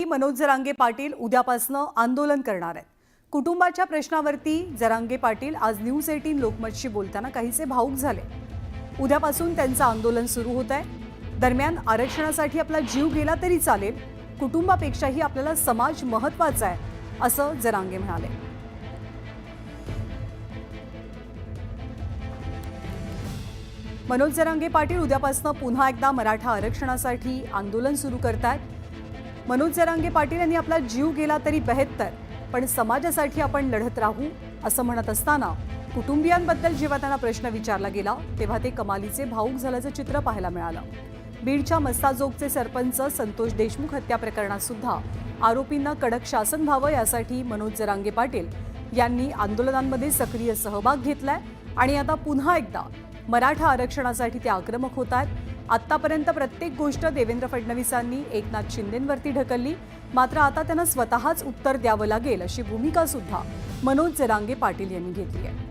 मनोज जरांगे पाटील उद्यापासून आंदोलन करणार आहेत। कुटुंबाच्या प्रश्नावरती जरांगे पाटील आज न्यूज 18 लोकमतशी बोलताना काहीसे भावुक झाले। उद्यापासून त्यांचं आंदोलन सुरू होत आहे। दरम्यान आरक्षणासाठी आपला जीव गेला तरी चालेल, कुटुंबापेक्षाही आपल्याला समाज महत्त्वाचा आहे असं जरांगे म्हणाले। मनोज जरांगे पाटील उद्यापासून पुन्हा एकदा मराठा आरक्षणासाठी आंदोलन सुरू करतात। मनोज जरांगे पाटील यांनी आपला जीव गेला तरी बेहत्तर, पण समाजासाठी आपण लढत राहू असं म्हणत असताना कुटुंबियांबद्दल जेव्हा त्यांना प्रश्न विचारला गेला तेव्हा ते कमालीचे भावुक झाल्याचं चित्र पाहायला मिळालं। बीडच्या मस्ताजोगचे सरपंच संतोष देशमुख हत्या प्रकरणात सुद्धा आरोपींना कडक शासन व्हावं यासाठी मनोज जरांगे पाटील यांनी आंदोलनांमध्ये सक्रिय सहभाग घेतलाय आणि आता पुन्हा एकदा मराठा आरक्षणासाठी ते आक्रमक होत आहेत। आतापर्यंत प्रत्येक गोष्ट देवेंद्र फडणवीसांनी एकनाथ शिंदेंवरती ढकलली, मात्र आता त्यांना स्वतःच उत्तर द्यावं लागेल अशी भूमिका सुद्धा मनोज जरांगे पाटील यांनी घेतली आहे।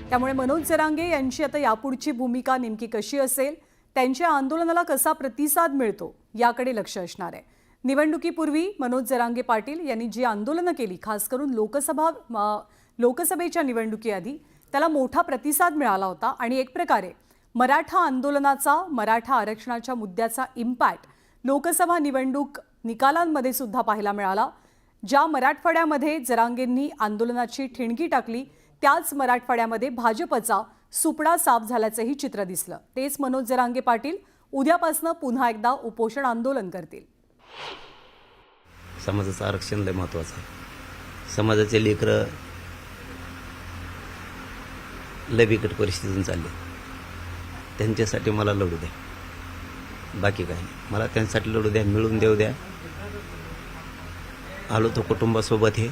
त्यामुळे मनोज जरांगे यांची आता यापुढची भूमिका नेमकी कशी असेल, त्यांच्या आंदोलनाला कसा प्रतिसाद मिळतो याकडे लक्ष असणार आहे। निवडणुकीपूर्वी मनोज जरांगे पाटील यांनी जी आंदोलनं केली, खास करून लोकसभेच्या निवडणुकीआधी त्याला मोठा प्रतिसाद मिळाला होता आणि एक प्रकारे मराठा आंदोलनाचा, मराठा आरक्षणाच्या मुद्द्याचा इम्पॅक्ट लोकसभा निवडणूक निकालांमध्ये सुद्धा पाहायला मिळाला। ज्या मराठवाड्यामध्ये जरांगेंनी आंदोलनाची ठिणगी टाकली त्याच मराठवाड्यामध्ये भाजपचा सुपडा साफ झाल्याचंही चित्र दिसलं। तेच मनोज जरांगे पाटील उद्यापासून पुन्हा एकदा उपोषण आंदोलन करतील। समाजाचं आरक्षण लय महत्त्वाचं आहे। समाजाचे लेकरं लय बिकट परिस्थितीतून चालले, त्यांच्यासाठी मला लढू द्या, बाकी काही नाही। मला त्यांच्यासाठी लढू द्या, मिळून देऊ द्या। आलो तो कुटुंबासोबत हे,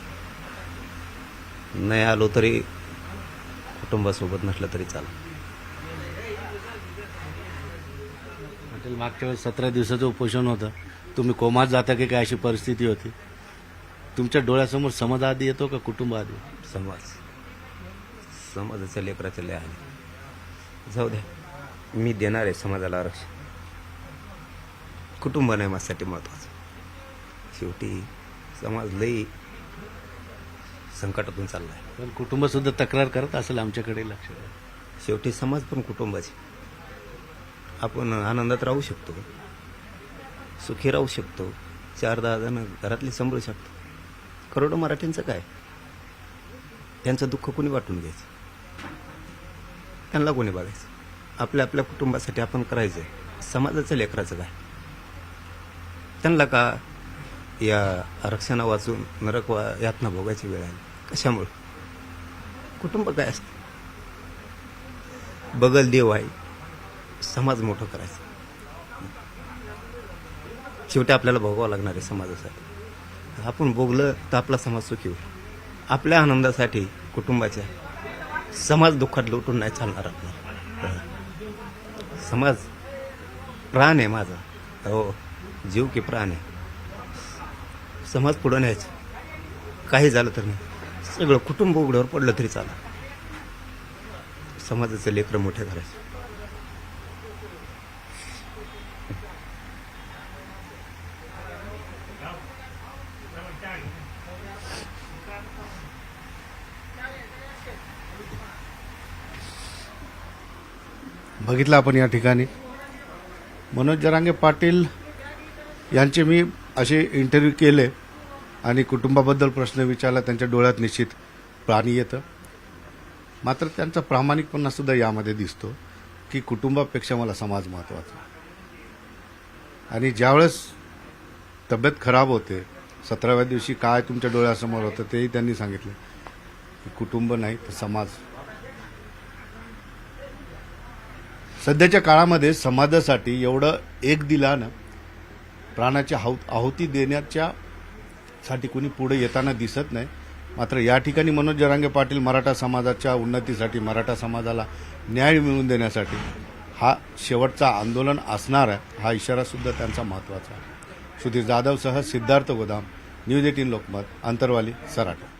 नाही आलो तरी कुटुंबासोबत नसलं तरी चालेल। पाटील, मागच्या वेळेस 17 दिवसाचं उपोषण होतं, तुम्ही कोमात जाता की काय अशी परिस्थिती होती? तुमच्या डोळ्यासमोर समाज आधी येतो का कुटुंब आधी? समाजाच्या लेकराच्या लय आले, जाऊ द्या, मी देणार आहे समाजाला आरक्षण। कुटुंब नाही माझ्यासाठी महत्त्वाचं। शेवटी समाज लई संकटातून चाललाय, पण कुटुंब सुद्धा तक्रार करत असेल आमच्याकडे, लक्ष द्या। शेवटी समाज पण कुटुंबाचे। आपण आनंदात राहू शकतो, सुखी राहू शकतो, 4-10 जण घरातले सांभाळू शकतो। करोडो मराठ्यांचं काय, त्यांचं दुःख कोणी वाटून घ्यायचं, त्यांना कोणी बघायचं? आपल्या आपल्या कुटुंबासाठी आपण करायचं आहे। समाजाचं लेकराचं काय, त्यांना का या आरक्षणा वाचून नरक यातना भोगायची वेळ आली? कशामुळे? कुटुंब काय असतं? बगल देव आहे, समाज मोठं करायचं। शेवटी आपल्याला भोगावं लागणार आहे समाजासाठी। आपण भोगलं तर आपला समाज सुखी होईल। आपल्या आनंदासाठी कुटुंबाच्या, समाज दुःखात लोटून नाही चालणार आपल्याला। समाज प्राण आहे माझा, हो, जीव की प्राण आहे। समाज पुढं न्यायचं, काही झालं तर नाही, सगळं कुटुंब उघड्यावर पडलं तरी चालेल। समाजाचे लेकरं मोठे करायचे। बघितलं आपण या ठिकाणी मनोज जरांगे पाटील यांचे मी असे इंटरव्ह्यू केले आणि कुटुंबाबद्दल प्रश्न विचारला, त्यांच्या डोळ्यात निश्चित पाणी येतं। मात्र त्यांचा प्रामाणिकपणा सुद्धा यामध्ये दिसतो की कुटुंबापेक्षा मला समाज महत्त्वाचा। आणि ज्यावेळेस तब्येत खराब होते, 17व्या दिवशी काय तुमच्या डोळ्यासमोर होतं तेही त्यांनी सांगितलं की कुटुंब नाही तर समाज। सध्याच्या काळामध्ये समाजासाठी एवढं एक दिलानं प्राणाची आहुती देण्याच्या साठी कोणी पुढे येताना दिसत नाही। मात्र या ठिकाणी मनोज जरांगे पाटील मराठा समाजाच्या उन्नतीसाठी, मराठा समाजाला न्याय मिळवून देण्यासाठी हा शेवटचा आंदोलन असणार आहे, हा इशारा सुद्धा त्यांचा महत्त्वाचा आहे। सुधीर जाधवसह सिद्धार्थ गोदाम, न्यूज 18 लोकमत, अंतरवाली, सराटा।